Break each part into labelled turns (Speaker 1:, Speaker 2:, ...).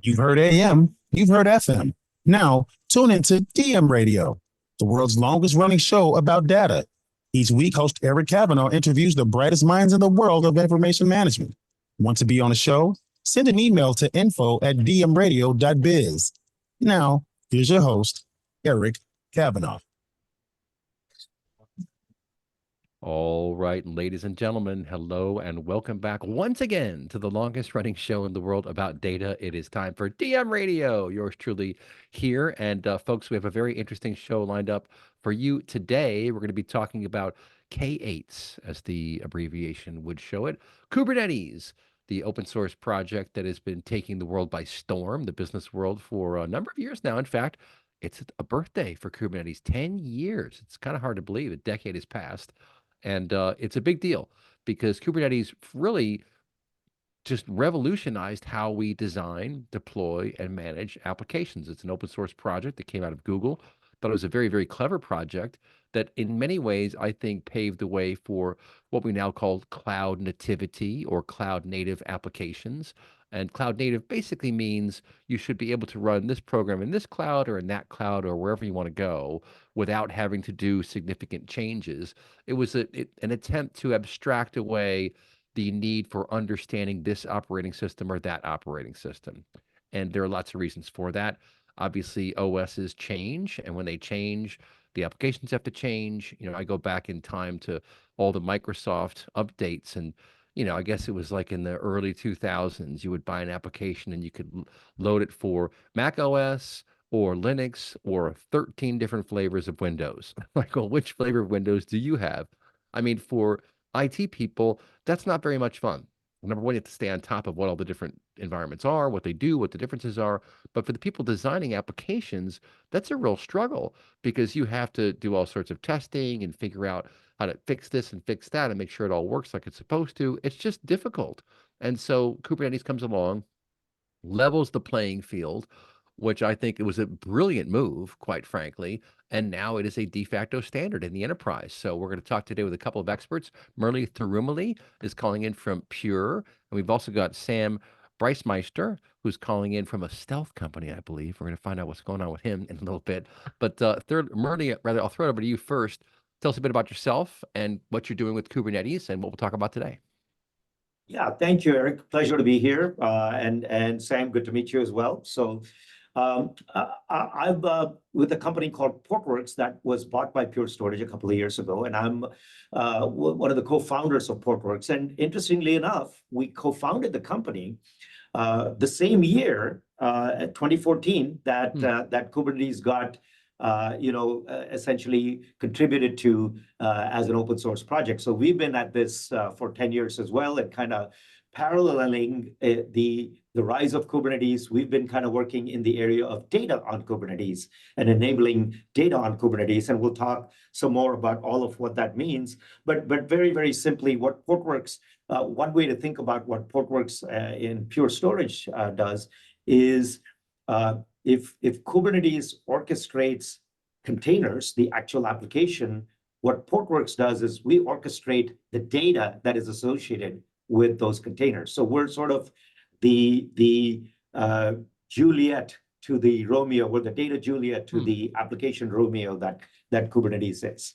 Speaker 1: You've heard AM, you've heard FM. Now, tune into DM Radio, the world's longest running show about data. Each week, host Eric Kavanaugh interviews the brightest minds in the world of information management. Want to be on the show? Send an email to info@dmradio.biz. Now, here's your host, Eric Kavanaugh.
Speaker 2: All right, ladies and gentlemen, hello and welcome back once again to the longest running show in the world about data. It is time for DM Radio, yours truly here. And folks, we have a very interesting show lined up for you today. We're going to be talking about K8s, as the abbreviation would show it, Kubernetes, the open source project that has been taking the world by storm, the business world, for a number of years now. In fact, it's a birthday for Kubernetes, 10 years. It's kind of hard to believe a decade has passed. And it's a big deal because Kubernetes really just revolutionized how we design, deploy, and manage applications. It's an open source project that came out of Google. Thought it was a very, very clever project that in many ways, I think, paved the way for what we now call cloud nativity or cloud native applications. And cloud native basically means you should be able to run this program in this cloud or in that cloud or wherever you want to go without having to do significant changes. It was an attempt to abstract away the need for understanding this operating system or that operating system. And there are lots of reasons for that. Obviously, OSs change, and when they change, the applications have to change. I go back in time to all the Microsoft updates, and I guess it was like in the early 2000s, you would buy an application and you could load it for Mac OS or Linux or 13 different flavors of Windows. Like, well, which flavor of Windows do you have? I mean, for IT people, that's not very much fun. Number one, you have to stay on top of what all the different environments are, what they do, what the differences are. But for the people designing applications, that's a real struggle because you have to do all sorts of testing and figure out how to fix this and fix that and make sure it all works like it's supposed to. It's just difficult. And so Kubernetes comes along, levels the playing field, which I think it was a brilliant move, quite frankly. And now it is a de facto standard in the enterprise. So we're going to talk today with a couple of experts. Murli Thirumale is calling in from Pure. And we've also got Sam Breismeister, who's calling in from a stealth company, I believe. We're going to find out what's going on with him in a little bit. But Murli, rather, I'll throw it over to you first. Tell us a bit about yourself and what you're doing with Kubernetes and what we'll talk about today.
Speaker 3: Yeah, thank you, Eric. Pleasure to be here. And Sam, good to meet you as well. So I'm with a company called Portworx that was bought by Pure Storage a couple of years ago, and I'm one of the co-founders of Portworx. And interestingly enough, we co-founded the company the same year, 2014, that Kubernetes got essentially contributed to as an open source project. So we've been at this for 10 years as well, and kind of paralleling the rise of Kubernetes. We've been kind of working in the area of data on Kubernetes and enabling data on Kubernetes, and we'll talk some more about all of what that means. But very, very simply, what Portworx, one way to think about what Portworx in Pure Storage does is if Kubernetes orchestrates containers, the actual application, what Portworx does is we orchestrate the data that is associated with those containers. So we're sort of the Juliet to the Romeo, or the data Juliet to the application Romeo that Kubernetes is.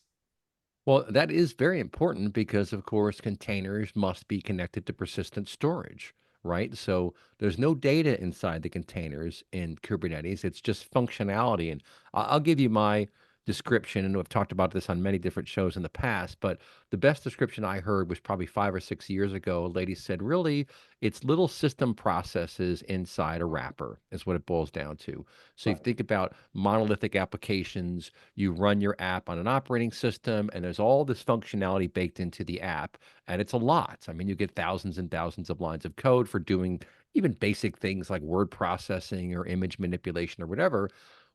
Speaker 2: Well, that is very important because, of course, containers must be connected to persistent storage, right? So there's no data inside the containers in Kubernetes. It's just functionality. And I'll give you my description, and I've talked about this on many different shows in the past, but the best description I heard was probably 5 or 6 years ago. A lady said, really, it's little system processes inside a wrapper is what it boils down to. So you think about monolithic applications, you run your app on an operating system, and there's all this functionality baked into the app, and it's a lot. I mean, you get thousands and thousands of lines of code for doing even basic things like word processing or image manipulation or whatever.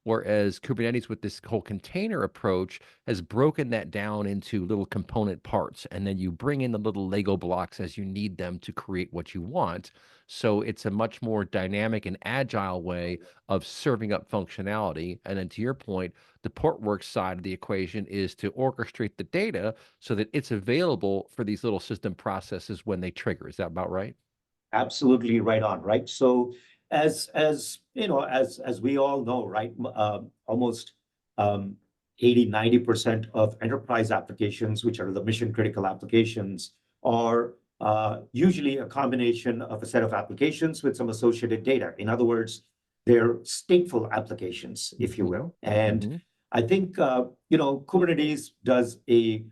Speaker 2: Whereas Kubernetes, with this whole container approach, has broken that down into little component parts. And then you bring in the little Lego blocks as you need them to create what you want. So it's a much more dynamic and agile way of serving up functionality. And then to your point, the Portworx side of the equation is to orchestrate the data so that it's available for these little system processes when they trigger. Is that about right?
Speaker 3: Absolutely right on, right? So as you know, as we all know, right, almost 80-90% of enterprise applications, which are the mission critical applications, are usually a combination of a set of applications with some associated data. In other words, they're stateful applications, if you will. And I think Kubernetes does a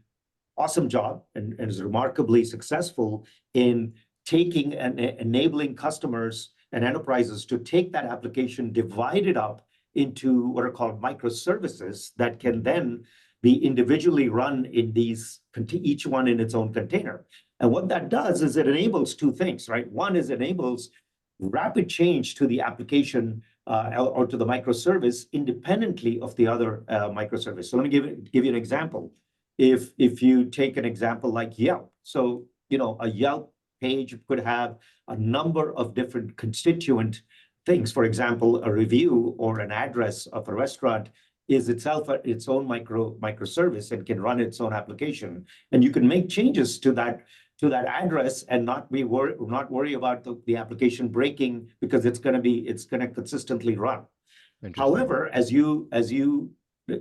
Speaker 3: awesome job and is remarkably successful in taking and enabling customers and enterprises to take that application, divide it up into what are called microservices that can then be individually run in these, each one in its own container. And what that does is it enables two things, right? One is enables rapid change to the application or to the microservice independently of the other microservice. So let me give you an example. If you take an example like Yelp, so a Yelp page could have a number of different constituent things. For example, a review or an address of a restaurant is itself its own microservice and can run its own application. And you can make changes to that address and not worry about the application breaking because it's going to consistently run. However, as you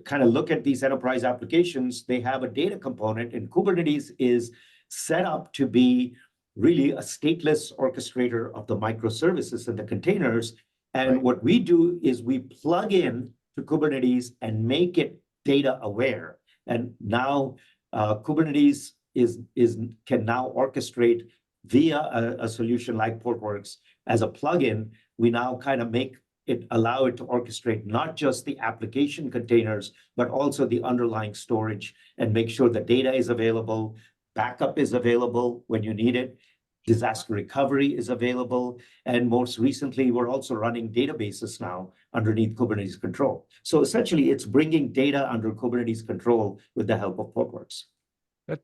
Speaker 3: kind of look at these enterprise applications, they have a data component, and Kubernetes is set up to be really a stateless orchestrator of the microservices and the containers. And what we do is we plug in to Kubernetes and make it data aware. And now Kubernetes can now orchestrate via a solution like Portworx as a plugin. We now kind of allow it to orchestrate not just the application containers, but also the underlying storage and make sure the data is available, backup is available when you need it, disaster recovery is available, and most recently, we're also running databases now underneath Kubernetes control. So essentially, it's bringing data under Kubernetes control with the help of Portworx.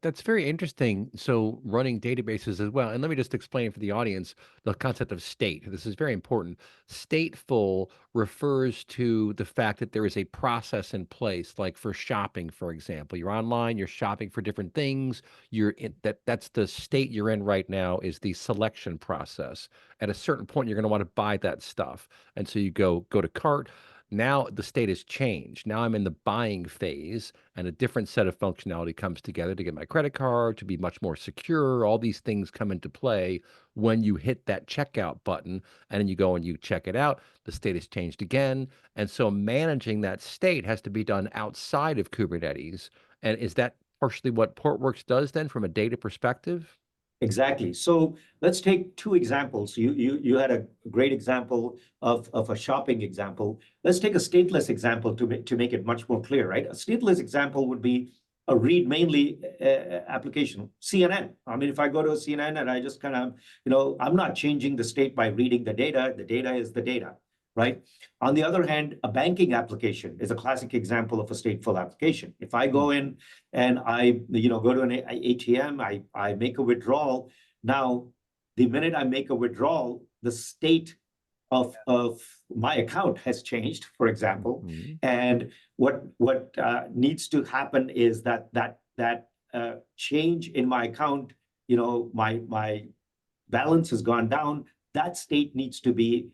Speaker 2: That's very interesting. So running databases as well. And let me just explain for the audience the concept of state. This is very important. Stateful refers to the fact that there is a process in place, like for shopping, for example. You're online, you're shopping for different things. That's the state you're in right now is the selection process. At a certain point, you're going to want to buy that stuff. And so you go to cart. Now the state has changed. Now I'm in the buying phase, and a different set of functionality comes together to get my credit card, to be much more secure. All these things come into play when you hit that checkout button, and then you go and you check it out. The state has changed again. And so managing that state has to be done outside of Kubernetes. And is that partially what Portworx does then from a data perspective?
Speaker 3: Exactly. So let's take two examples. You had a great example of a shopping example. Let's take a stateless example to make it much more clear, right? A stateless example would be a read mainly application, CNN. I mean, if I go to a CNN and I just kind of, I'm not changing the state by reading the data is the data, right? On the other hand, a banking application is a classic example of a stateful application. If I go in and I go to an ATM, I make a withdrawal. Now, the minute I make a withdrawal, the state of my account has changed, for example. And what needs to happen is that change in my account, my balance has gone down. That state needs to be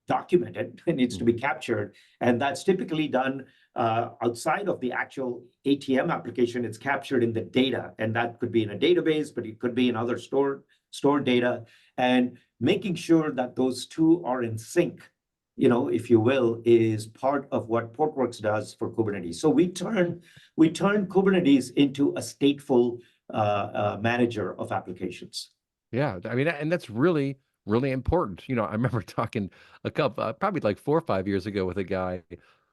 Speaker 3: documented. It needs to be captured, and that's typically done outside of the actual ATM application. It's captured in the data, and that could be in a database, but it could be in other stored data. And making sure that those two are in sync, if you will, is part of what Portworx does for Kubernetes. So we turn Kubernetes into a stateful manager of applications.
Speaker 2: Yeah, I mean, and that's really important. I remember talking probably like 4 or 5 years ago with a guy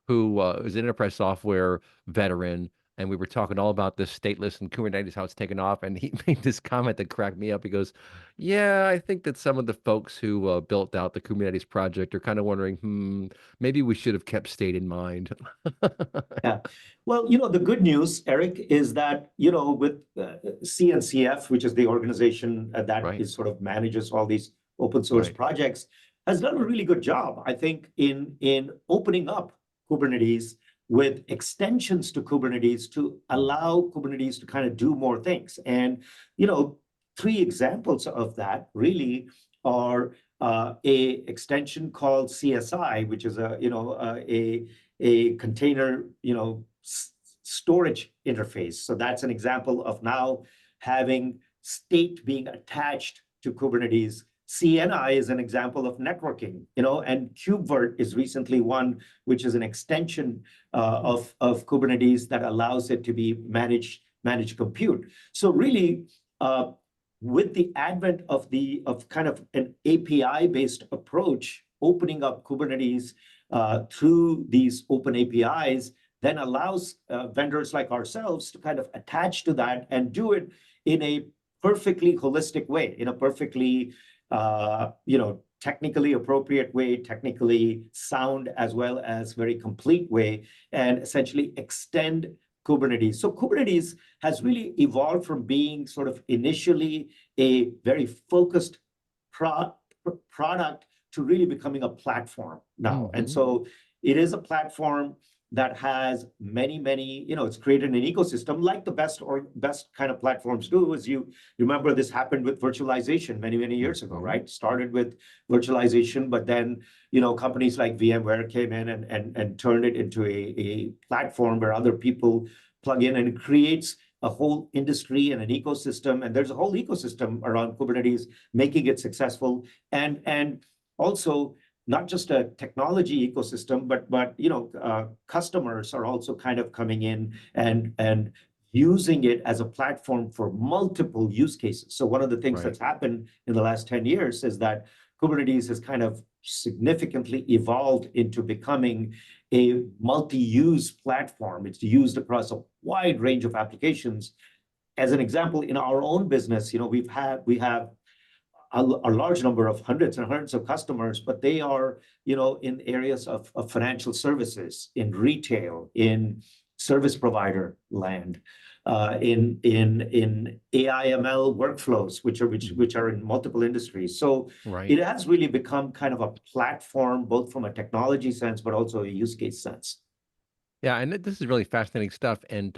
Speaker 2: who was an enterprise software veteran, and we were talking all about this stateless and Kubernetes, how it's taken off, and he made this comment that cracked me up. He goes, "Yeah, I think that some of the folks who built out the Kubernetes project are kind of wondering, maybe we should have kept state in mind."
Speaker 3: Yeah. Well, the good news, Eric, is that, with CNCF, which is the organization that is sort of manages all these open source projects, has done a really good job, I think, in opening up Kubernetes with extensions to Kubernetes to allow Kubernetes to kind of do more things. And, 3 examples of that really are a extension called CSI, which is a container, storage interface. So that's an example of now having state being attached to Kubernetes. CNI is an example of networking, and KubeVirt is recently one, which is an extension of Kubernetes that allows it to be managed compute. So really, with the advent of kind of an API-based approach, opening up Kubernetes through these open APIs, then allows vendors like ourselves to kind of attach to that and do it in a perfectly holistic way, in a perfectly technically appropriate way, technically sound, as well as very complete way, and essentially extend Kubernetes. So Kubernetes has really evolved from being sort of initially a very focused product to really becoming a platform now. And so it is a platform that has many, it's created an ecosystem like the best kind of platforms do. As you remember, this happened with virtualization many years ago, right? Started with virtualization, but then, companies like VMware came in and turned it into a platform where other people plug in, and it creates a whole industry and an ecosystem. And there's a whole ecosystem around Kubernetes, making it successful. And also, not just a technology ecosystem, but customers are also kind of coming in and using it as a platform for multiple use cases. So one of the things that's happened in the last 10 years is that Kubernetes has kind of significantly evolved into becoming a multi-use platform. It's used across a wide range of applications. As an example, in our own business, we have a large number of hundreds and hundreds of customers, but they are, in areas of financial services, in retail, in service provider land, in AI ML workflows, which are in multiple industries. So it has really become kind of a platform, both from a technology sense, but also a use case sense.
Speaker 2: Yeah, and this is really fascinating stuff. And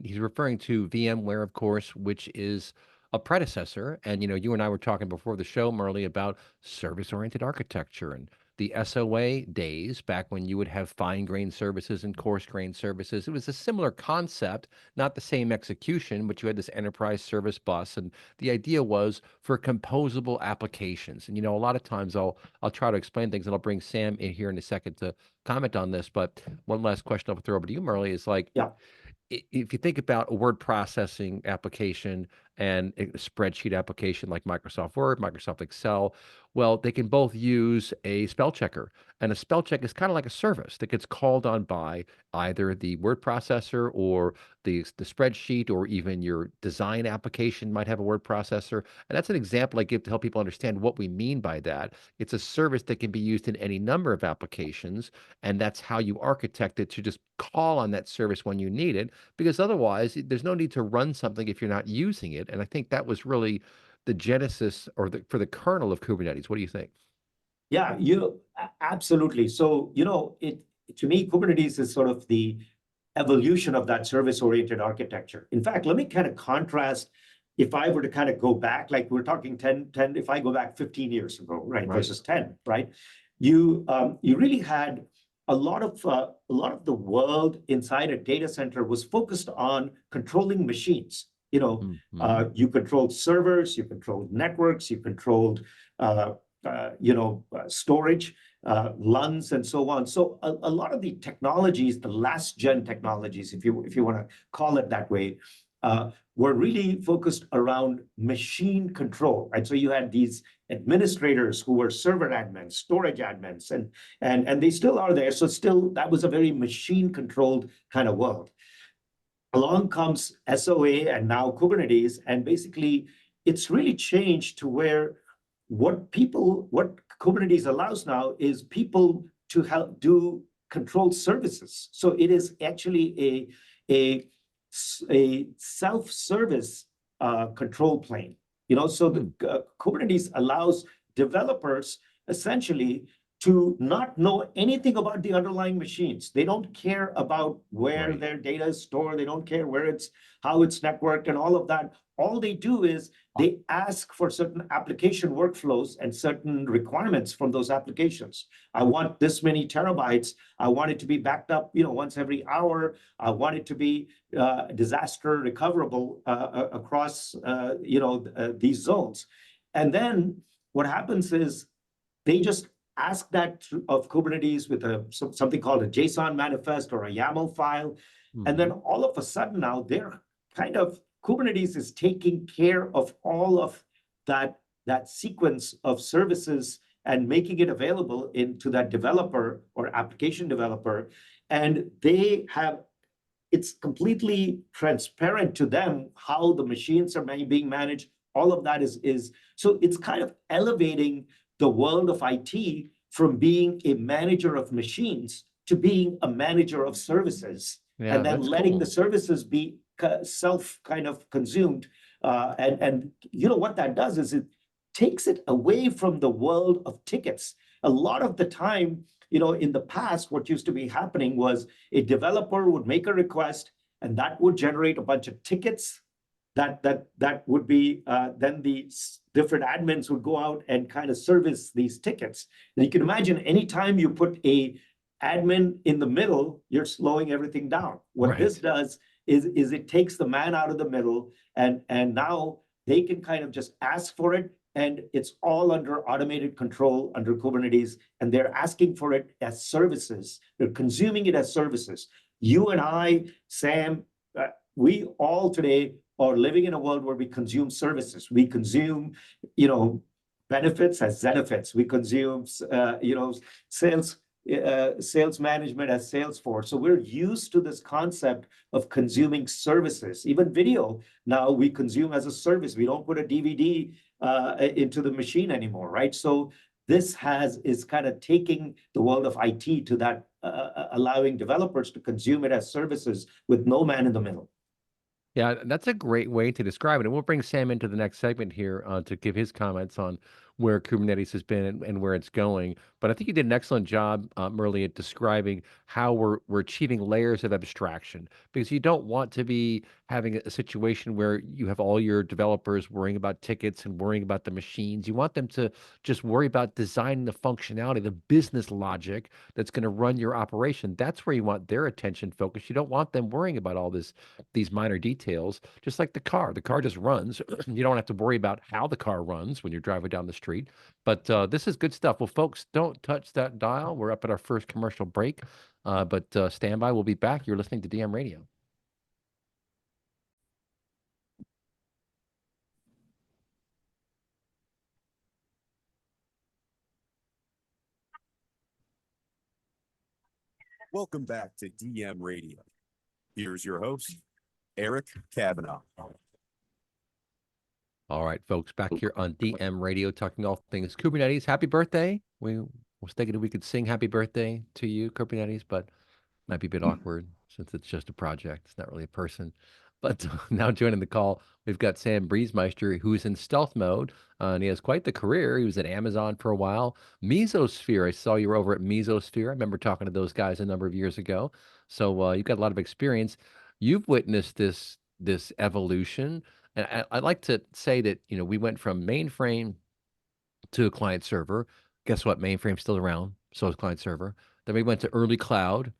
Speaker 2: he's referring to VMware, of course, which is a predecessor. And you and I were talking before the show, Murli, about service-oriented architecture and the SOA days, back when you would have fine-grained services and coarse-grained services. It was a similar concept, not the same execution, but you had this enterprise service bus, and the idea was for composable applications. And a lot of times I'll try to explain things, and I'll bring Sam in here in a second to comment on this. But one last question I'll throw over to you, Murli, is like, if you think about a word processing application and a spreadsheet application like Microsoft Word, Microsoft Excel, well, they can both use a spell checker. And a spell check is kind of like a service that gets called on by either the word processor or the spreadsheet, or even your design application might have a word processor. And that's an example I give to help people understand what we mean by that. It's a service that can be used in any number of applications, and that's how you architect it, to just call on that service when you need it, because otherwise there's no need to run something if you're not using it. And I think that was really the genesis, or for the kernel of Kubernetes. What do you think?
Speaker 3: Yeah, absolutely. So, to me, Kubernetes is sort of the evolution of that service-oriented architecture. In fact, let me kind of contrast. If I were to kind of go back, like we're talking 10, if I go back 15 years ago, right, versus 10, right? You really had a lot of the world inside a data center was focused on controlling machines. You controlled servers, you controlled networks, you controlled storage, LUNs, and so on. So a lot of the technologies, the last gen technologies, if you want to call it that way, were really focused around machine control, right? So you had these administrators who were server admins, storage admins, and they still are there. So still, that was a very machine controlled kind of world. Along comes SOA and now Kubernetes, and basically it's really changed to where what Kubernetes allows now is people to help do controlled services. So it is actually a self-service control plane. So the Kubernetes allows developers essentially to not know anything about the underlying machines. They don't care about where their data is stored. They don't care how it's networked and all of that. all they do is they ask for certain application workflows and certain requirements from those applications. I want this many terabytes. I want it to be backed up, once every hour. I want it to be disaster recoverable across, these zones. And then what happens is they just ask that of Kubernetes with something called a JSON manifest or a YAML file. And then all of a sudden now Kubernetes is taking care of all of that sequence of services and making it available into that developer or application developer. And it's completely transparent to them how the machines are being managed. All of that is so it's kind of elevating the world of IT from being a manager of machines to being a manager of services.
Speaker 2: Yeah,
Speaker 3: and then
Speaker 2: that's
Speaker 3: letting
Speaker 2: cool.
Speaker 3: the services be self kind of consumed. And what that does is it takes it away from the world of tickets. A lot of the time, in the past, what used to be happening was a developer would make a request and that would generate a bunch of tickets that would be then the different admins would go out and kind of service these tickets. And you can imagine anytime you put a admin in the middle, you're slowing everything down. What this does is it takes the man out of the middle, and now they can kind of just ask for it, and it's all under automated control under Kubernetes, and they're asking for it as services. They're consuming it as services. You and I, Sam, we all today are living in a world where we consume services. We consume, benefits as benefits. We consume, sales management as Salesforce. So we're used to this concept of consuming services. Even video now we consume as a service. We don't put a DVD into the machine anymore, right? So this is kind of taking the world of IT to that, allowing developers to consume it as services with no man in the middle.
Speaker 2: Yeah, that's a great way to describe it. And we'll bring Sam into the next segment here to give his comments on where Kubernetes has been and where it's going. But I think you did an excellent job, Murli, at describing how we're achieving layers of abstraction, because you don't want to be having a situation where you have all your developers worrying about tickets and worrying about the machines. You want them to just worry about designing the functionality, the business logic that's going to run your operation. That's where you want their attention focused. You don't want them worrying about all these minor details, just like the car. The car just runs. You don't have to worry about how the car runs when you're driving down the street. But this is good stuff. Well, folks, don't touch that dial. We're up at our first commercial break, but stand by. We'll be back. You're listening to DM Radio.
Speaker 4: Welcome back to DM Radio. Here's your host, Eric Kavanaugh.
Speaker 2: All right, folks, back here on DM Radio, talking all things Kubernetes. Happy birthday. We was thinking we could sing happy birthday to you, Kubernetes, but might be a bit awkward since it's just a project. It's not really a person. But now joining the call, we've got Sam Briesmeister, who's in stealth mode, and he has quite the career. He was at Amazon for a while. Mesosphere, I saw you were over at Mesosphere. I remember talking to those guys a number of years ago. So you've got a lot of experience. You've witnessed this evolution. And I'd like to say that, we went from mainframe to a client server. Guess what? Mainframe's still around. So is client server. Then we went to early cloud.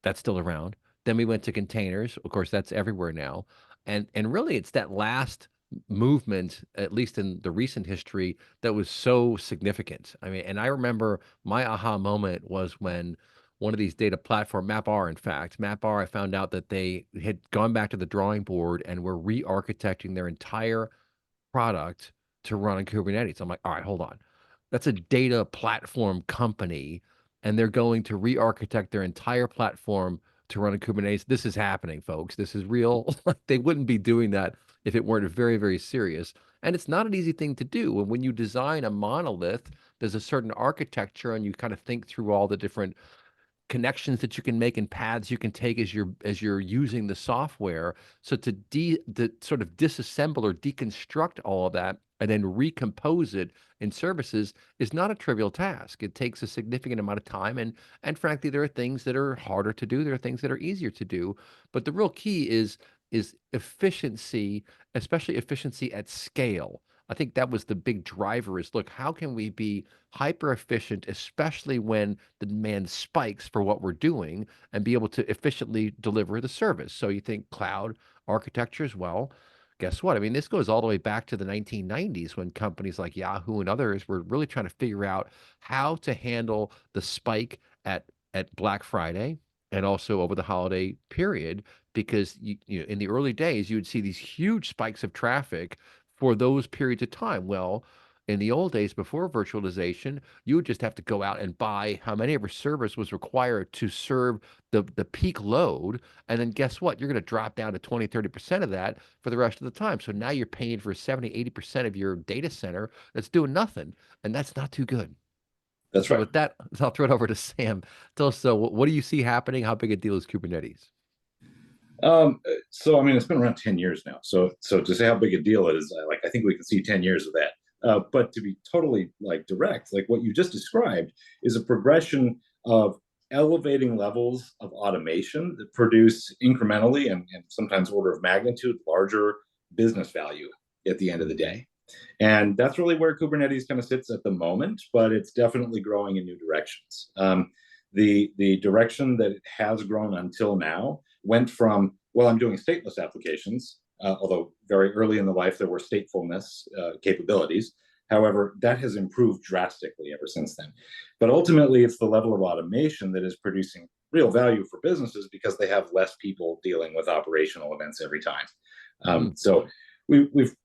Speaker 2: That's still around. Then we went to containers. Of course, that's everywhere now. And really, it's that last movement, at least in the recent history, that was so significant. I mean, and I remember my aha moment was when one of these data platform, MapR, in fact, MapR, I found out that they had gone back to the drawing board and were re-architecting their entire product to run on Kubernetes. I'm like, all right, hold on. That's a data platform company, and they're going to re-architect their entire platform to run on Kubernetes. This is happening, folks. This is real. They wouldn't be doing that if it weren't very, very serious. And it's not an easy thing to do. And when you design a monolith, there's a certain architecture, and you kind of think through all the different connections that you can make and paths you can take as you're using the software. So to sort of disassemble or deconstruct all of that and then recompose it in services is not a trivial task. It takes a significant amount of time, and frankly, there are things that are harder to do. There are things that are easier to do. But the real key is is efficiency, especially efficiency at scale. I think that was the big driver is, look, how can we be hyper efficient, especially when the demand spikes for what we're doing, and be able to efficiently deliver the service? So you think cloud architecture as well. Guess what? I mean, this goes all the way back to the 1990s when companies like Yahoo and others were really trying to figure out how to handle the spike at Black Friday and also over the holiday period, because in the early days you would see these huge spikes of traffic for those periods of time. Well, in the old days before virtualization, you would just have to go out and buy how many ever servers was required to serve the peak load. And then guess what? You're going to drop down to 20, 30% of that for the rest of the time. So now you're paying for 70, 80% of your data center that's doing nothing. And that's not too good.
Speaker 5: That's
Speaker 2: So
Speaker 5: right.
Speaker 2: with that, I'll throw it over to Sam. Tell us, so what do you see happening? How big a deal is Kubernetes?
Speaker 5: So I mean, it's been around 10 years now. So to say how big a deal it is, I think we can see 10 years of that. But to be totally direct, like what you just described is a progression of elevating levels of automation that produce incrementally and sometimes order of magnitude larger business value at the end of the day. And that's really where Kubernetes kind of sits at the moment, but it's definitely growing in new directions. The direction that it has grown until now went from, well, I'm doing stateless applications, although very early in the life there were statefulness capabilities. However, that has improved drastically ever since then. But ultimately, it's the level of automation that is producing real value for businesses because they have less people dealing with operational events every time. So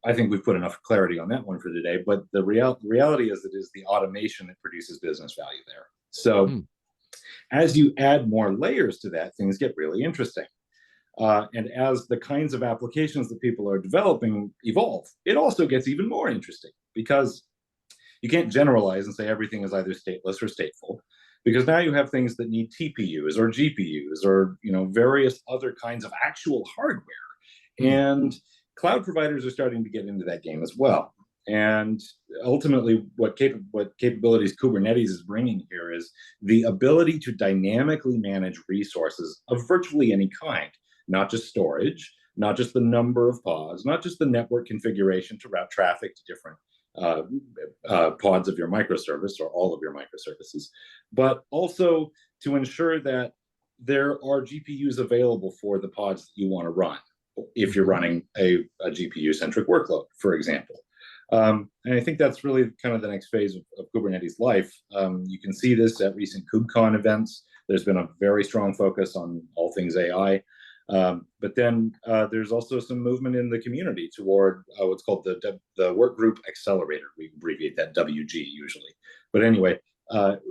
Speaker 5: I think we've put enough clarity on that one for today. But the reality is that it is the automation that produces business value there. So as you add more layers to that, things get really interesting. And as the kinds of applications that people are developing evolve, it also gets even more interesting because you can't generalize and say everything is either stateless or stateful, because now you have things that need TPUs or GPUs or various other kinds of actual hardware. And cloud providers are starting to get into that game as well. And ultimately, what capabilities Kubernetes is bringing here is the ability to dynamically manage resources of virtually any kind, not just storage, not just the number of pods, not just the network configuration to route traffic to different pods of your microservice or all of your microservices, but also to ensure that there are GPUs available for the pods that you want to run if you're running a GPU-centric workload, for example. And I think that's really kind of the next phase of Kubernetes life. You can see this at recent KubeCon events. There's been a very strong focus on all things AI. But then there's also some movement in the community toward what's called the Workgroup Accelerator. We abbreviate that WG usually. But anyway,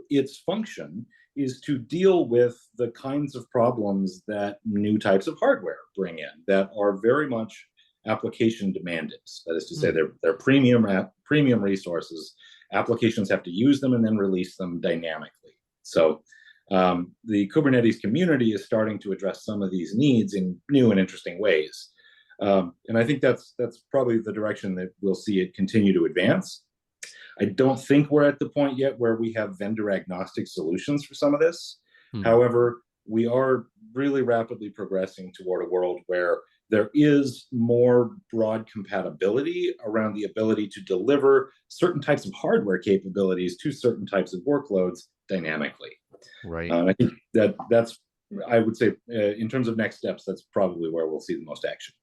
Speaker 5: its function is to deal with the kinds of problems that new types of hardware bring in that are very much application demanded. That is to say, they're premium resources. Applications have to use them and then release them dynamically. So the Kubernetes community is starting to address some of these needs in new and interesting ways. And I think that's probably the direction that we'll see it continue to advance. I don't think we're at the point yet where we have vendor agnostic solutions for some of this. However, we are really rapidly progressing toward a world where there is more broad compatibility around the ability to deliver certain types of hardware capabilities to certain types of workloads dynamically.
Speaker 2: Right.
Speaker 5: I think that's, I would say, in terms of next steps, that's probably where we'll see the most action.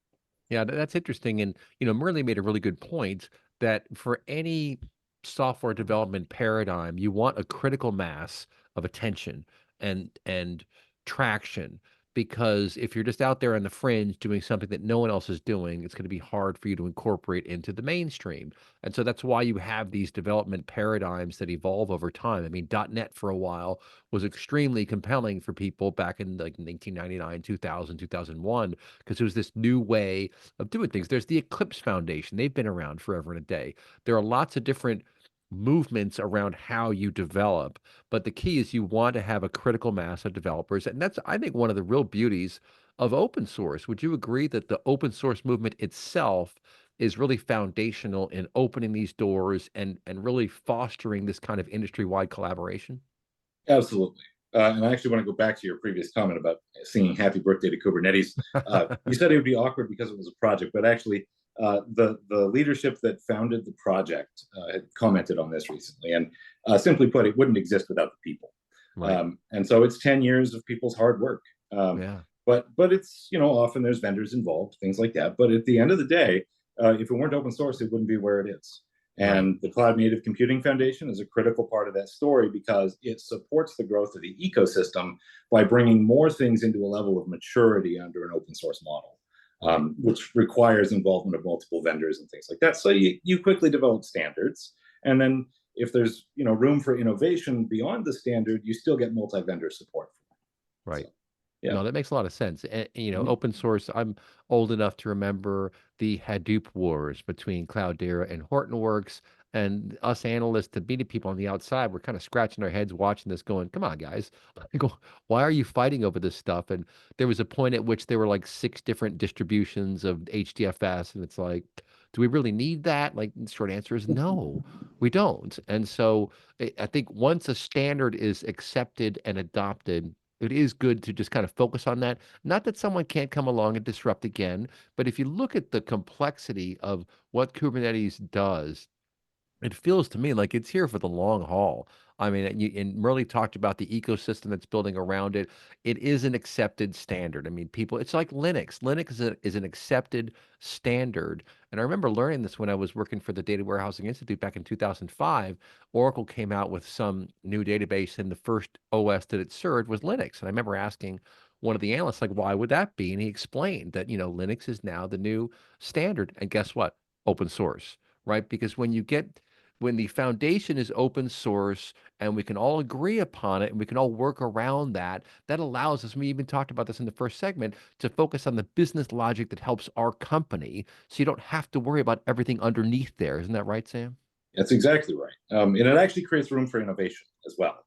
Speaker 2: Yeah, that's interesting. And, Murli made a really good point that for any software development paradigm, you want a critical mass of attention and traction, because if you're just out there on the fringe doing something that no one else is doing, it's going to be hard for you to incorporate into the mainstream. And so that's why you have these development paradigms that evolve over time. I mean, .NET for a while was extremely compelling for people back in like 1999, 2000, 2001, because it was this new way of doing things. There's the Eclipse Foundation. They've been around forever and a day. There are lots of different movements around how you develop, but the key is you want to have a critical mass of developers. And that's, I think, one of the real beauties of open source. Would you agree that the open source movement itself is really foundational in opening these doors and really fostering this kind of industry-wide collaboration?
Speaker 5: Absolutely. And I actually want to go back to your previous comment about singing "Happy Birthday" to Kubernetes. You said it would be awkward because it was a project, but actually, the leadership that founded the project had commented on this recently, and simply put, it wouldn't exist without the people.
Speaker 2: Right.
Speaker 5: And so it's 10 years of people's hard work.
Speaker 2: Yeah.
Speaker 5: But it's, often there's vendors involved, things like that. But at the end of the day, if it weren't open source, it wouldn't be where it is. And the Cloud Native Computing Foundation is a critical part of that story because it supports the growth of the ecosystem by bringing more things into a level of maturity under an open source model, which requires involvement of multiple vendors and things like that. So you quickly develop standards. And then if there's room for innovation beyond the standard, you still get multi-vendor support.
Speaker 2: Right.
Speaker 5: So, yeah.
Speaker 2: No, that makes a lot of sense. And, open source, I'm old enough to remember the Hadoop wars between Cloudera and Hortonworks. And us analysts, the media people on the outside, were kind of scratching our heads watching this going, come on, guys. Why are you fighting over this stuff? And there was a point at which there were like 6 different distributions of HDFS. And it's like, do we really need that? Like, the short answer is no, we don't. And so I think once a standard is accepted and adopted, it is good to just kind of focus on that. Not that someone can't come along and disrupt again, but if you look at the complexity of what Kubernetes does, it feels to me like it's here for the long haul. I mean, and Murli talked about the ecosystem that's building around it. It is an accepted standard. I mean, it's like Linux. Linux is an accepted standard. And I remember learning this when I was working for the Data Warehousing Institute back in 2005. Oracle came out with some new database, and the first OS that it served was Linux. And I remember asking one of the analysts, like, why would that be? And he explained that, Linux is now the new standard. And guess what? Open source, right? Because when the foundation is open source and we can all agree upon it and we can all work around that, that allows us, we even talked about this in the first segment, to focus on the business logic that helps our company so you don't have to worry about everything underneath there. Isn't that right, Sam?
Speaker 5: That's exactly right. And it actually creates room for innovation as well,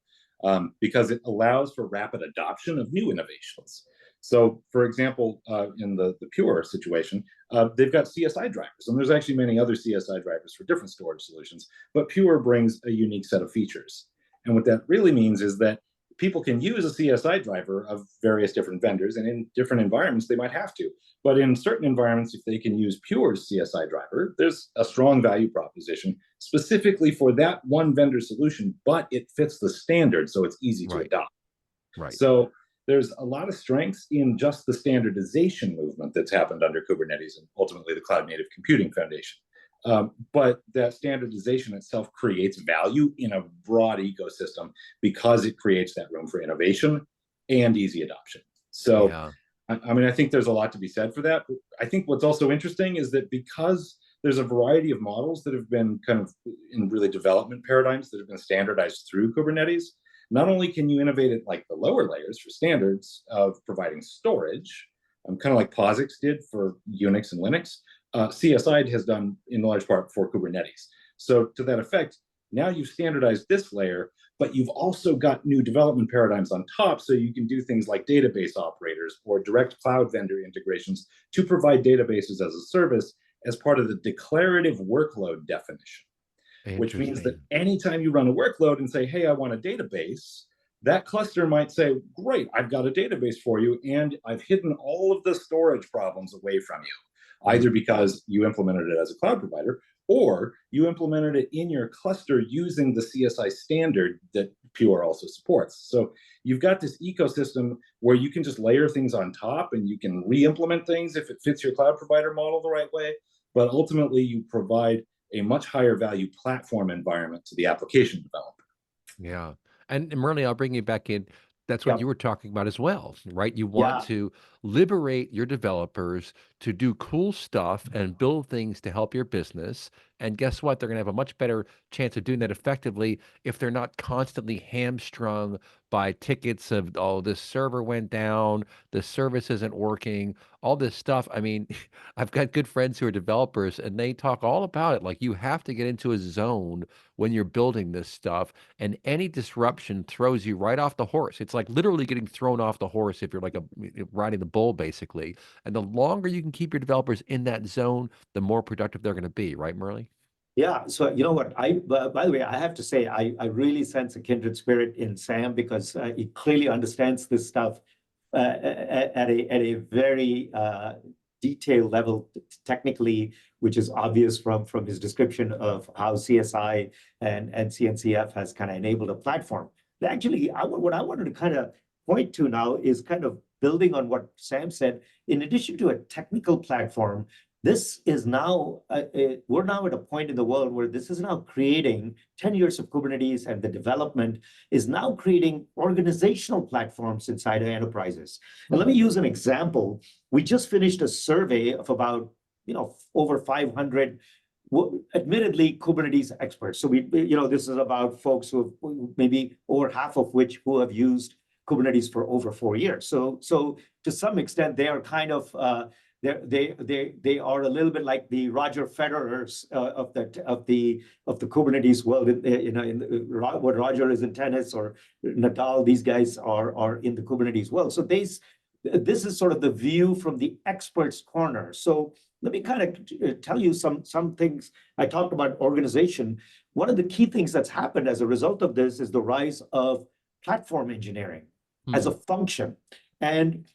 Speaker 5: because it allows for rapid adoption of new innovations. So, for example, in the Pure situation, they've got CSI drivers, and there's actually many other CSI drivers for different storage solutions, but Pure brings a unique set of features. And what that really means is that people can use a CSI driver of various different vendors, and in different environments, they might have to. But in certain environments, if they can use Pure's CSI driver, there's a strong value proposition specifically for that one vendor solution, but it fits the standard, so it's easy to adopt.
Speaker 2: Right.
Speaker 5: So there's a lot of strengths in just the standardization movement that's happened under Kubernetes and ultimately the Cloud Native Computing Foundation. But that standardization itself creates value in a broad ecosystem because it creates that room for innovation and easy adoption. So, yeah. I think there's a lot to be said for that. But I think what's also interesting is that because there's a variety of models that have been kind of in really development paradigms that have been standardized through Kubernetes, not only can you innovate at like the lower layers for standards of providing storage, kind of like POSIX did for Unix and Linux, CSI has done in large part for Kubernetes. So to that effect, now you've standardized this layer, but you've also got new development paradigms on top, so you can do things like database operators or direct cloud vendor integrations to provide databases as a service as part of the declarative workload definition. Which means that anytime you run a workload and say, hey, I want a database, that cluster might say, great, I've got a database for you, and I've hidden all of the storage problems away from you, either because you implemented it as a cloud provider, or you implemented it in your cluster using the CSI standard that Pure also supports. So you've got this ecosystem where you can just layer things on top and you can re-implement things if it fits your cloud provider model the right way, but ultimately you provide a much higher value platform environment to the application developer.
Speaker 2: Yeah. And Murli, I'll bring you back in. That's what you were talking about as well, right? You want to liberate your developers to do cool stuff and build things to help your business. And guess what? They're going to have a much better chance of doing that effectively if they're not constantly hamstrung by tickets of, oh, this server went down, the service isn't working, all this stuff. I mean, I've got good friends who are developers and they talk all about it. Like, you have to get into a zone when you're building this stuff, and any disruption throws you right off the horse. It's like literally getting thrown off the horse if you're like riding the bull, basically. And the longer you can keep your developers in that zone, the more productive they're going to be, right, Murli?
Speaker 3: Yeah, so you know what? By the way, I have to say, I really sense a kindred spirit in Sam because he clearly understands this stuff at a very detailed level technically, which is obvious from his description of how CSI and CNCF has kind of enabled a platform. But actually, what I wanted to kind of point to now is kind of building on what Sam said. In addition to a technical platform, this is now, we're now at a point in the world where this is now creating 10 years of Kubernetes, and the development is now creating organizational platforms inside of enterprises. And let me use an example. We just finished a survey of about, over 500, admittedly, Kubernetes experts. So this is about folks who have, maybe over half of which who have used Kubernetes for over 4 years. So to some extent, they are kind of, they are a little bit like the Roger Federers of the Kubernetes world. What Roger is in tennis, or Nadal, these guys are in the Kubernetes world. So this is sort of the view from the experts' corner. So let me kind of tell you some things. I talked about organization. One of the key things that's happened as a result of this is the rise of platform engineering as a function, and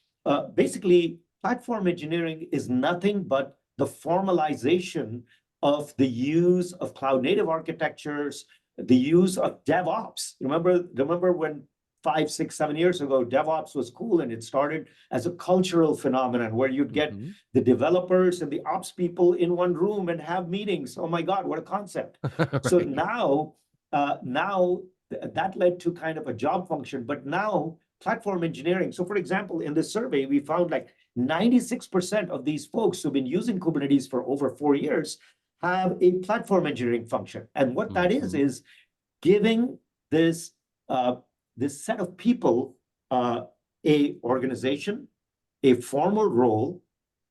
Speaker 3: basically, platform engineering is nothing but the formalization of the use of cloud native architectures, the use of DevOps. Remember when 5, 6, 7 years ago, DevOps was cool, and it started as a cultural phenomenon where you'd get the developers and the ops people in one room and have meetings. Oh my God, what a concept. Right. So now that led to kind of a job function, but now platform engineering. So for example, in this survey, we found like 96% of these folks who've been using Kubernetes for over 4 years have a platform engineering function. And what that is giving this set of people a organization, a formal role,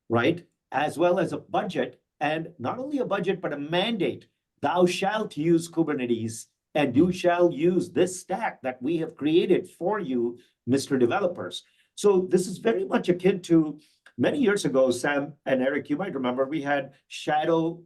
Speaker 3: right, as well as a budget, and not only a budget, but a mandate. Thou shalt use Kubernetes, and you shall use this stack that we have created for you, Mr. Developers. So this is very much akin to many years ago, Sam and Eric, you might remember, we had shadow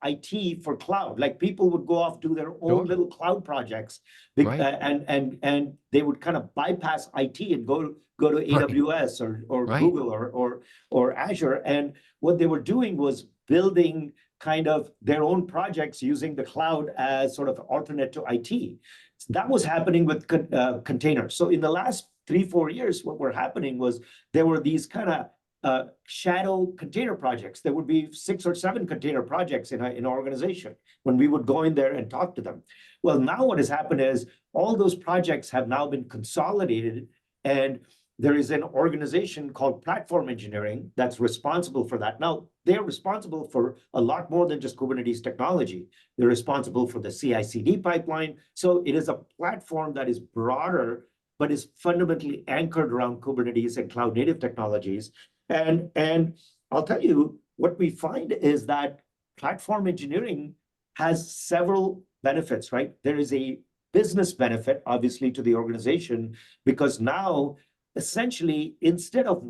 Speaker 3: IT for cloud. Like people would go off, do their own little cloud projects, right. and they would kind of bypass IT and go to AWS or right. Google or Azure. And what they were doing was building kind of their own projects using the cloud as sort of alternate to IT. So that was happening with containers. So in the last 3-4 years, what were happening was there were these kind of shadow container projects. There would be 6 or 7 container projects in an organization when we would go in there and talk to them. Well, now what has happened is all those projects have now been consolidated, and there is an organization called Platform Engineering that's responsible for that. Now, they're responsible for a lot more than just Kubernetes technology. They're responsible for the CI/CD pipeline. So it is a platform that is broader, but is fundamentally anchored around Kubernetes and cloud native technologies. And I'll tell you, what we find is that platform engineering has several benefits, right? There is a business benefit, obviously, to the organization, because now, essentially, instead of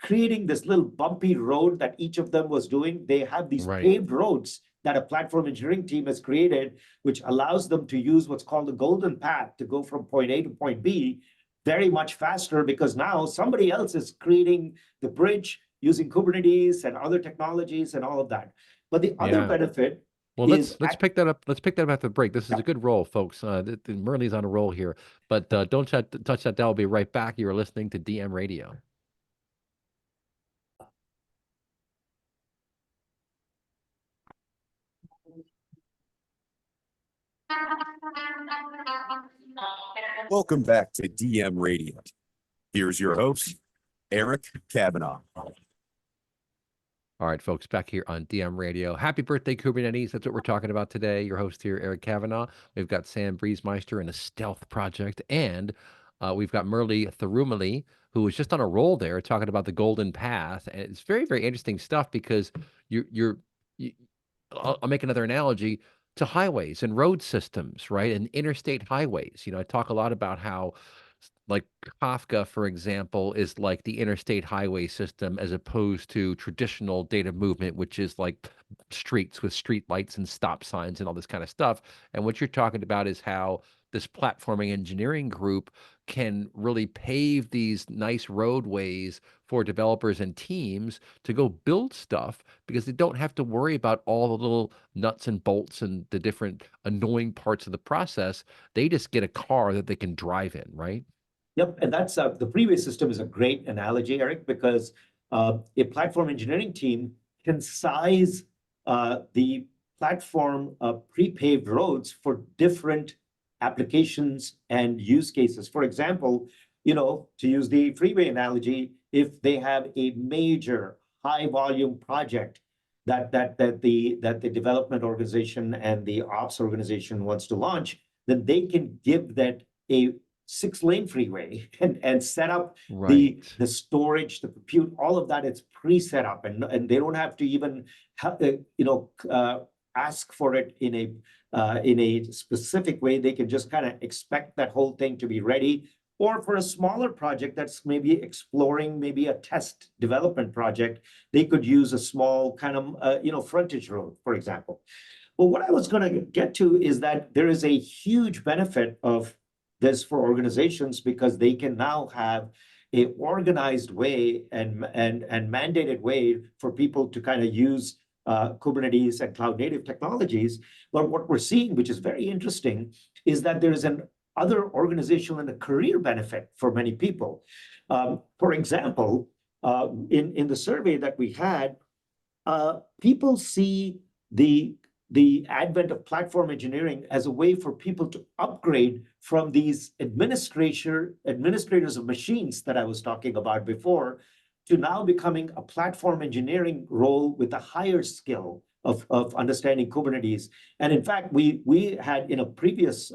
Speaker 3: creating this little bumpy road that each of them was doing, they have these right. paved roads that a platform engineering team has created, which allows them to use what's called the golden path to go from point A to point B very much faster, because now somebody else is creating the bridge using Kubernetes and other technologies and all of that. But the other benefit.
Speaker 2: Well, let's pick that up. Let's pick that up after the break. This is a good roll, folks. Murli's on a roll here, but don't touch that. I'll be right back. You are listening to DM Radio.
Speaker 4: Welcome back to DM Radio. Here's your host, Eric Kavanaugh.
Speaker 2: All right, folks, back here on DM Radio. Happy birthday, Kubernetes. That's what we're talking about today. Your host here, Eric Kavanaugh. We've got Sam Briesmeister in a stealth project, and we've got Murli Thirumale, who was just on a roll there talking about the golden path. And it's very, very interesting stuff, because I'll make another analogy to highways and road systems, right? And interstate highways. I talk a lot about how Like Kafka, for example, is like the interstate highway system as opposed to traditional data movement, which is like streets with street lights and stop signs and all this kind of stuff. And what you're talking about is how this platforming engineering group can really pave these nice roadways for developers and teams to go build stuff because they don't have to worry about all the little nuts and bolts and the different annoying parts of the process. They just get a car that they can drive in, right?
Speaker 3: Yep, and that's the freeway system is a great analogy, Eric, because a platform engineering team can size the platform pre-paved roads for different applications and use cases. For example, to use the freeway analogy, if they have a major high volume project that the development organization and the ops organization wants to launch, then they can give that a 6-lane freeway and set up the storage, the compute, all of that. It's pre-set up, and they don't have to even ask for it in a specific way. They can just kind of expect that whole thing to be ready. Or for a smaller project that's maybe exploring maybe a test development project, they could use a small kind of frontage road, for example. Well, what I was going to get to is that there is a huge benefit of this for organizations because they can now have a organized way and mandated way for people to kind of use Kubernetes and cloud native technologies. But what we're seeing, which is very interesting, is that there is an other organizational and a career benefit for many people. For example, in the survey that we had, people see the advent of platform engineering as a way for people to upgrade from these administrators of machines that I was talking about before to now becoming a platform engineering role with a higher skill of understanding Kubernetes. And in fact, we had in a previous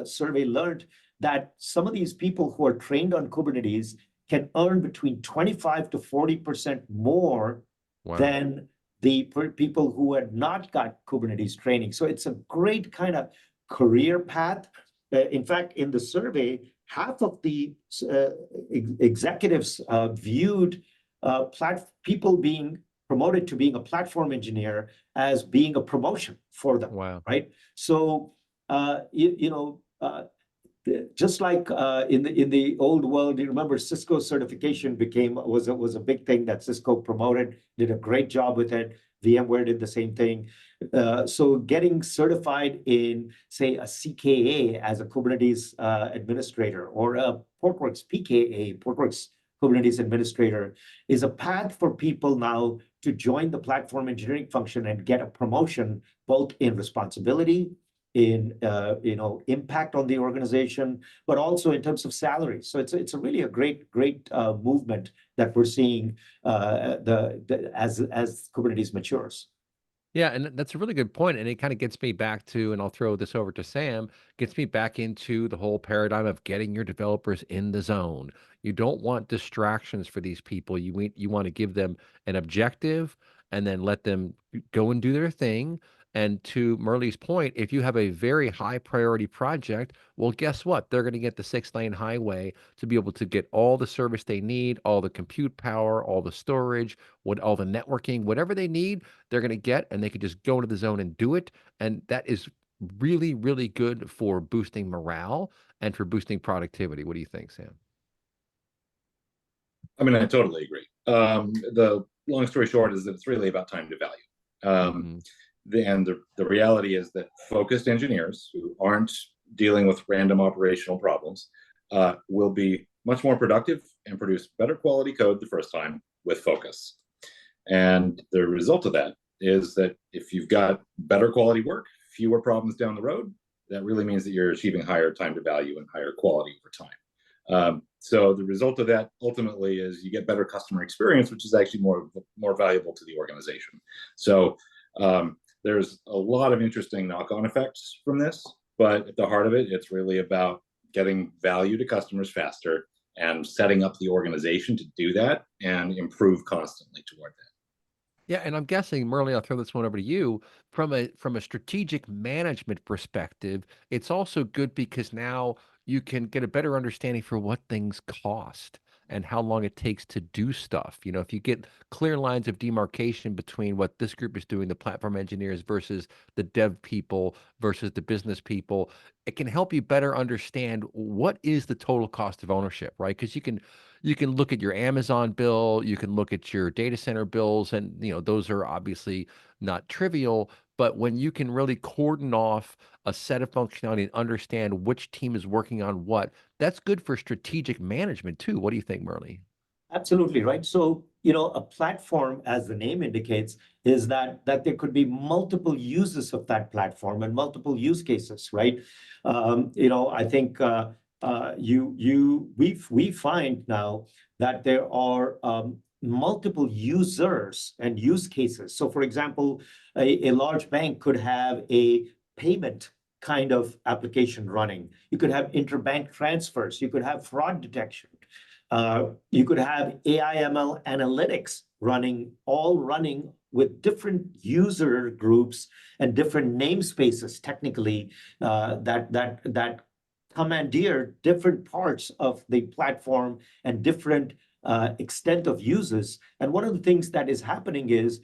Speaker 3: survey learned that some of these people who are trained on Kubernetes can earn between 25 to 40% more than the people who had not got Kubernetes training. So it's a great kind of career path. In fact, in the survey, half of the executives viewed people being promoted to being a platform engineer as being a promotion for them.
Speaker 2: Wow.
Speaker 3: Right? So, just like in the old world, you remember Cisco certification was a big thing that Cisco promoted, did a great job with it. VMware did the same thing. So getting certified in, say, a CKA as a Kubernetes administrator or a Portworx PKA, Portworx Kubernetes administrator, is a path for people now to join the platform engineering function and get a promotion, both in responsibility, in impact on the organization, but also in terms of salary. So it's a really a great movement that we're seeing as Kubernetes matures.
Speaker 2: Yeah, and that's a really good point. And it kind of gets me back to, and I'll throw this over to Sam, gets me back into the whole paradigm of getting your developers in the zone. You don't want distractions for these people. You want to give them an objective and then let them go and do their thing. And to Murli's point, if you have a very high priority project, well, guess what? They're going to get the 6-lane highway to be able to get all the service they need, all the compute power, all the storage, all the networking, whatever they need, they're going to get, and they could just go into the zone and do it. And that is really, really good for boosting morale and for boosting productivity. What do you think, Sam?
Speaker 5: I mean, I totally agree. The long story short is that it's really about time to value. The reality is that focused engineers who aren't dealing with random operational problems will be much more productive and produce better quality code the first time with focus. And the result of that is that if you've got better quality work, fewer problems down the road, that really means that you're achieving higher time to value and higher quality over time. So the result of that ultimately is you get better customer experience, which is actually more valuable to the organization. So there's a lot of interesting knock-on effects from this, but at the heart of it, it's really about getting value to customers faster and setting up the organization to do that and improve constantly toward that.
Speaker 2: Yeah, and I'm guessing, Murli, I'll throw this one over to you. From a strategic management perspective, it's also good because now you can get a better understanding for what things cost and how long it takes to do stuff. You know, if you get clear lines of demarcation between what this group is doing, the platform engineers versus the dev people versus the business people, it can help you better understand what is the total cost of ownership, right? Because you can look at your Amazon bill, you can look at your data center bills, and those are obviously not trivial. But when you can really cordon off a set of functionality and understand which team is working on what, that's good for strategic management too. What do you think, Murli?
Speaker 3: Absolutely right. So, a platform, as the name indicates, is that there could be multiple uses of that platform and multiple use cases, right? I think we find now that there are multiple users and use cases. So, for example, a large bank could have a payment kind of application running. You could have interbank transfers. You could have fraud detection. You could have AI ML analytics all running with different user groups and different namespaces, technically, that commandeer different parts of the platform and different extent of uses. And one of the things that is happening is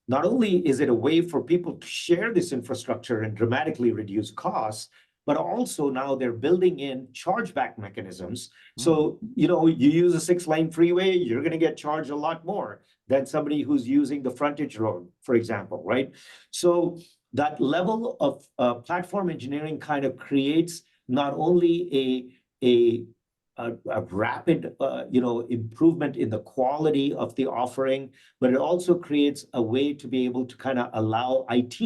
Speaker 3: not only is it a way for people to share this infrastructure and dramatically reduce costs, but also now they're building in chargeback mechanisms. So, you use a 6-lane freeway, you're going to get charged a lot more than somebody who's using the frontage road, for example, right? So that level of platform engineering kind of creates not only a rapid, improvement in the quality of the offering, but it also creates a way to be able to kind of allow IT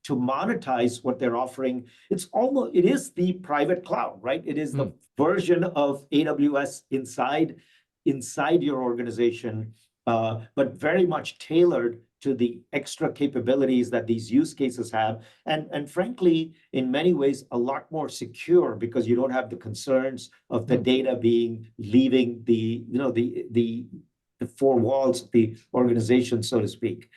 Speaker 3: to monetize what they're offering. It is the private cloud, right? It is the version of AWS inside your organization, but very much tailored to the extra capabilities that these use cases have. And frankly, in many ways, a lot more secure because you don't have the concerns of the data leaving the four walls of the organization, so to speak.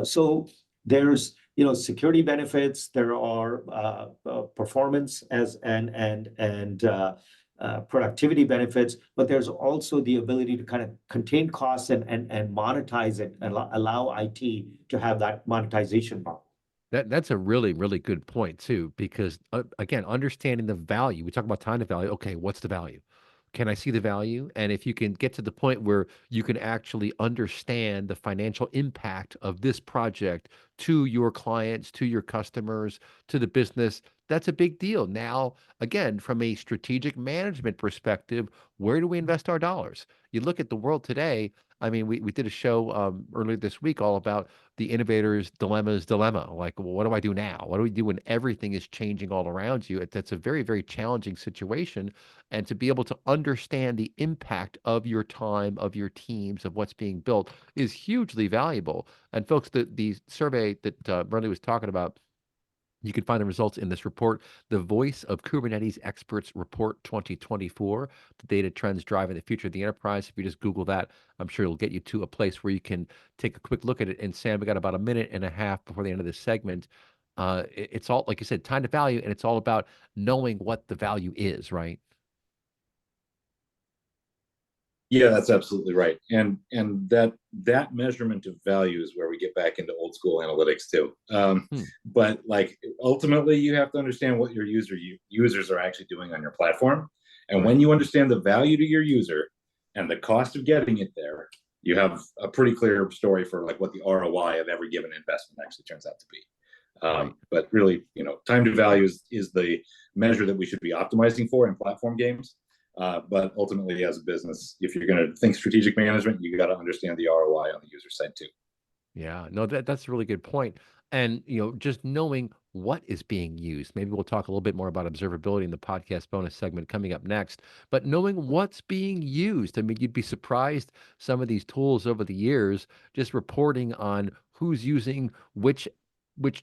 Speaker 3: So there's security benefits, there are performance and productivity benefits, but there's also the ability to kind of contain costs and monetize it and allow IT to have that monetization model.
Speaker 2: That's a really, really good point too, because again, understanding the value, we talk about time to value. Okay, what's the value? Can I see the value? And if you can get to the point where you can actually understand the financial impact of this project to your clients, to your customers, to the business, that's a big deal. Now, again, from a strategic management perspective, where do we invest our dollars? You look at the world today. I mean, we did a show earlier this week all about the innovator's dilemma. Like, well, what do I do now? What do we do when everything is changing all around you? That's a very, very challenging situation. And to be able to understand the impact of your time, of your teams, of what's being built is hugely valuable. And folks, the survey that Murli was talking about, you can find the results in this report, the Voice of Kubernetes Experts Report 2024, the data trends driving the future of the enterprise. If you just Google that, I'm sure it'll get you to a place where you can take a quick look at it. And Sam, we got about a minute and a half before the end of this segment. It's all, like you said, time to value, and it's all about knowing what the value is, right?
Speaker 5: Yeah, that's absolutely right. And that measurement of value is where we get back into old school analytics too. But like ultimately, you have to understand what your users are actually doing on your platform. And when you understand the value to your user and the cost of getting it there, you have a pretty clear story for like what the ROI of every given investment actually turns out to be. But really, time to value is the measure that we should be optimizing for in platform games. But ultimately, as a business, if you're going to think strategic management, you got to understand the ROI on the user side too.
Speaker 2: Yeah, no, that's a really good point. And just knowing what is being used. Maybe we'll talk a little bit more about observability in the podcast bonus segment coming up next. But knowing what's being used, I mean, you'd be surprised some of these tools over the years, just reporting on who's using which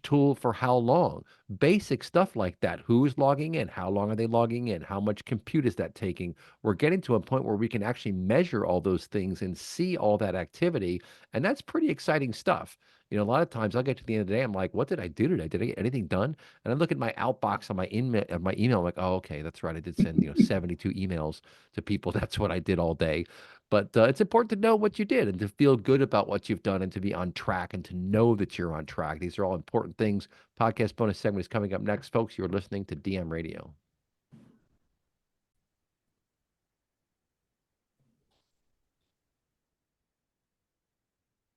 Speaker 2: tool for how long. Basic stuff like that. Who's logging in? How long are they logging in? How much compute is that taking? We're getting to a point where we can actually measure all those things and see all that activity. And that's pretty exciting stuff. You know, a lot of times I'll get to the end of the day, I'm like, what did I do today? Did I get anything done? And I look at my outbox on my email, I'm like, oh, okay, that's right. I did send, 72 emails to people. That's what I did all day. But it's important to know what you did and to feel good about what you've done and to be on track and to know that you're on track. These are all important things. Podcast bonus segment is coming up next, folks. You're listening to DM Radio.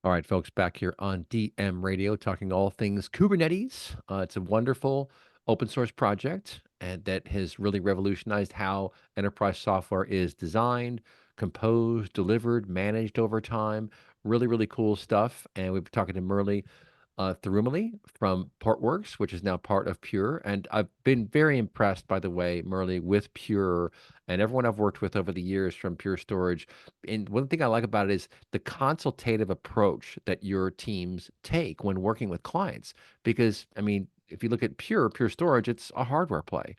Speaker 2: All right, folks, back here on DM Radio, talking all things Kubernetes. It's a wonderful open source project and that has really revolutionized how enterprise software is designed, composed, delivered, managed over time. Really, really cool stuff. And we've been talking to Murli Thirumale from Portworx, which is now part of Pure. And I've been very impressed, by the way, Murli, with Pure and everyone I've worked with over the years from Pure Storage. And one thing I like about it is the consultative approach that your teams take when working with clients. Because, I mean, if you look at Pure Storage, it's a hardware play.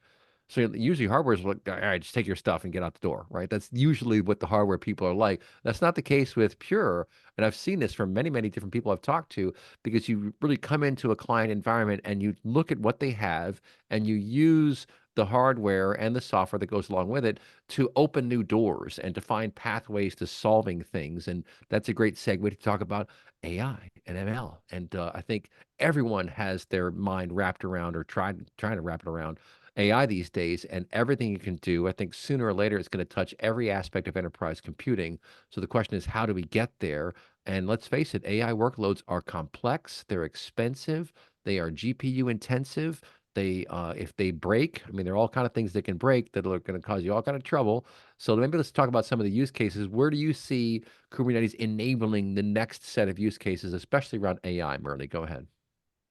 Speaker 2: So usually hardware is like, all right, just take your stuff and get out the door, right? That's usually what the hardware people are like. That's not the case with Pure. And I've seen this from many, many different people I've talked to, because you really come into a client environment and you look at what they have and you use the hardware and the software that goes along with it to open new doors and to find pathways to solving things. And that's a great segue to talk about AI and ML. And I think everyone has their mind wrapped around or trying to wrap it around AI these days and everything you can do. I think sooner or later it's going to touch every aspect of enterprise computing. So the question is, how do we get there? And let's face it, AI workloads are complex, they're expensive, they are GPU intensive. They, if they break, I mean, there are all kind of things that can break that are going to cause you all kind of trouble. So maybe let's talk about some of the use cases. Where do you see Kubernetes enabling the next set of use cases, especially around AI? Murli, go ahead.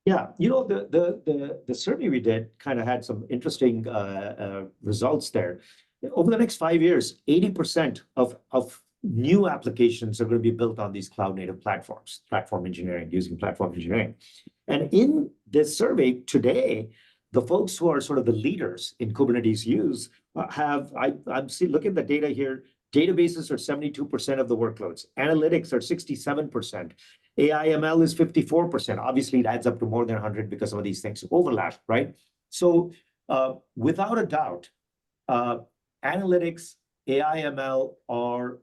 Speaker 3: Yeah, the survey we did kind of had some interesting results there. Over the next 5 years, 80% of new applications are going to be built on these cloud native platforms, using platform engineering. And in this survey today, the folks who are sort of the leaders in Kubernetes use look at the data here. Databases are 72% of the workloads. Analytics are 67%. AI ML is 54%. Obviously, it adds up to more than 100 because some of these things overlap, right? So without a doubt, analytics, AI ML are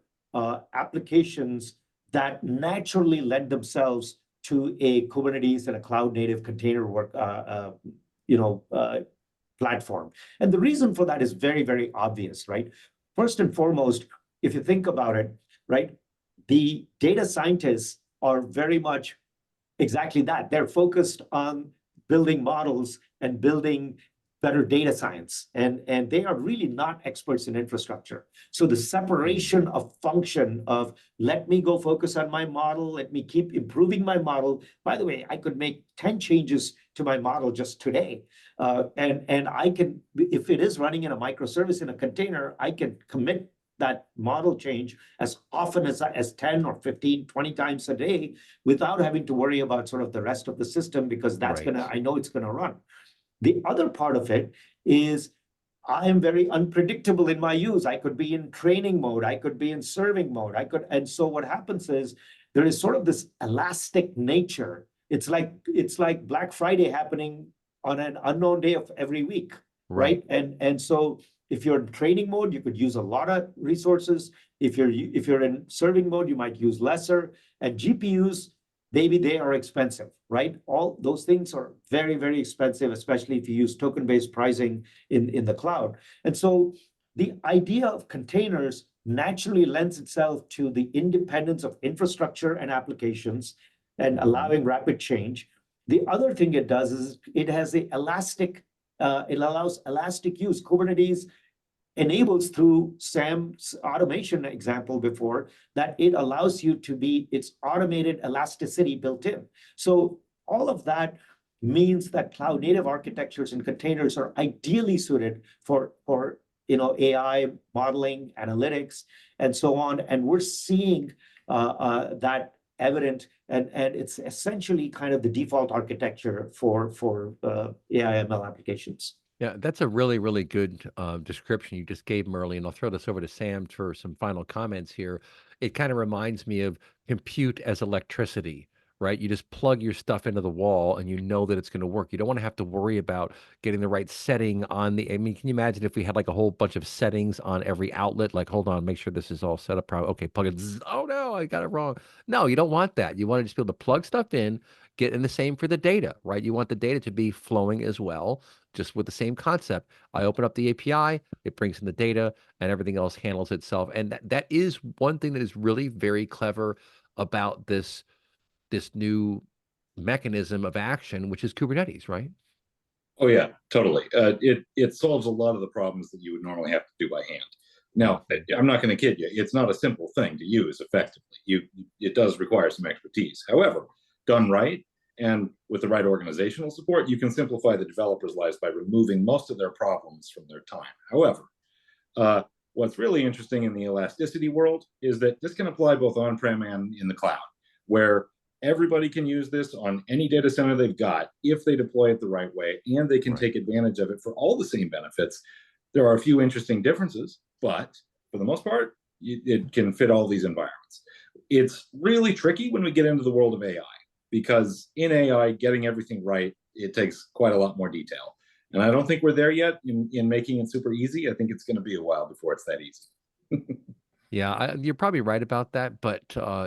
Speaker 3: applications that naturally lend themselves to a Kubernetes and a cloud native container platform. And the reason for that is very, very obvious, right? First and foremost, if you think about it, right, the data scientists are very much exactly that. They're focused on building models and building better data science. And they are really not experts in infrastructure. So the separation of function of let me go focus on my model, let me keep improving my model. By the way, I could make 10 changes to my model just today. And I can, if it is running in a microservice in a container, I can commit that model change as often as 10 or 15, 20 times a day without having to worry about sort of the rest of the system, because that's I know it's gonna run. The other part of it is I am very unpredictable in my use. I could be in training mode, I could be in serving mode, and so what happens is there is sort of this elastic nature. It's like Black Friday happening on an unknown day of every week, right? And so if you're in training mode, you could use a lot of resources. If you're in serving mode, you might use lesser. And GPUs, maybe they are expensive, right? All those things are very, very expensive, especially if you use token-based pricing in the cloud. And so the idea of containers naturally lends itself to the independence of infrastructure and applications and allowing rapid change. The other thing it does is it has it allows elastic use. Kubernetes enables, through Sam's automation example before, that it allows you to be its automated elasticity built in. So all of that means that cloud native architectures and containers are ideally suited for AI modeling, analytics, and so on. And we're seeing that evident, and it's essentially kind of the default architecture for AI ML applications.
Speaker 2: Yeah, that's a really, really good description you just gave, Murli, and I'll throw this over to Sam for some final comments here. It kind of reminds me of compute as electricity, right? You just plug your stuff into the wall and you know that it's going to work. You don't want to have to worry about getting the right setting on the, I mean, can you imagine if we had like a whole bunch of settings on every outlet? Like, hold on, make sure this is all set up properly. Okay, plug it. Oh no, I got it wrong. No, you don't want that. You want to just be able to plug stuff in, get in the same for the data, right? You want the data to be flowing as well, just with the same concept. I open up the API, it brings in the data, and everything else handles itself. And that is one thing that is really very clever about this new mechanism of action, which is Kubernetes, right?
Speaker 5: Oh yeah, totally. It solves a lot of the problems that you would normally have to do by hand. Now, I'm not going to kid you; it's not a simple thing to use effectively. It does require some expertise. However, done right and with the right organizational support, you can simplify the developers' lives by removing most of their problems from their time. However, what's really interesting in the elasticity world is that this can apply both on-prem and in the cloud, where everybody can use this on any data center they've got if they deploy it the right way, and they can take advantage of it for all the same benefits. There are a few interesting differences, but for the most part, it can fit all these environments. It's really tricky when we get into the world of AI, because in AI, getting everything right, it takes quite a lot more detail. And I don't think we're there yet in making it super easy. I think it's going to be a while before it's that easy.
Speaker 2: Yeah, you're probably right about that, but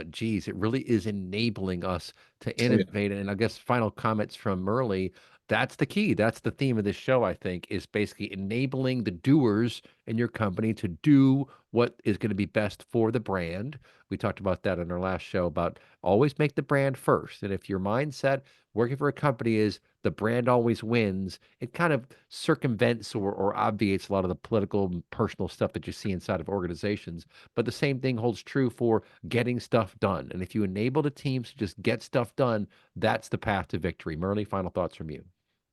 Speaker 2: geez, it really is enabling us to innovate. And I guess final comments from Murli, that's the key. That's the theme of this show, I think, is basically enabling the doers in your company to do what is going to be best for the brand. We talked about that in our last show about always make the brand first. And if your mindset working for a company is the brand always wins, it kind of circumvents or obviates a lot of the political and personal stuff that you see inside of organizations. But the same thing holds true for getting stuff done. And if you enable the teams to just get stuff done, that's the path to victory. Murli, final thoughts from you.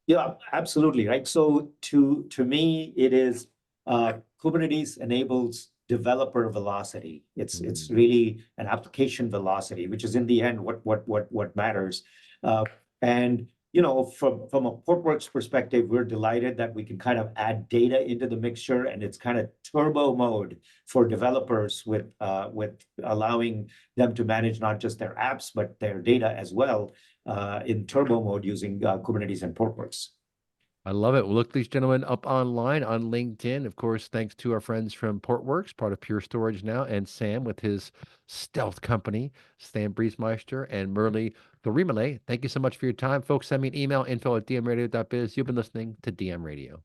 Speaker 3: Yeah, absolutely. Right. So to me, it is Kubernetes enables developer velocity. It's really an application velocity, which is in the end what matters. And from a Portworx perspective, we're delighted that we can kind of add data into the mixture, and it's kind of turbo mode for developers with allowing them to manage not just their apps but their data as well in turbo mode using Kubernetes and Portworx.
Speaker 2: I love it. We'll look these gentlemen up online on LinkedIn. Of course, thanks to our friends from Portworx, part of Pure Storage now, and Sam with his stealth company, Sam Briesmeister and Murli Thirumale. Thank you so much for your time. Folks, send me an email, info@dmradio.biz. You've been listening to DM Radio.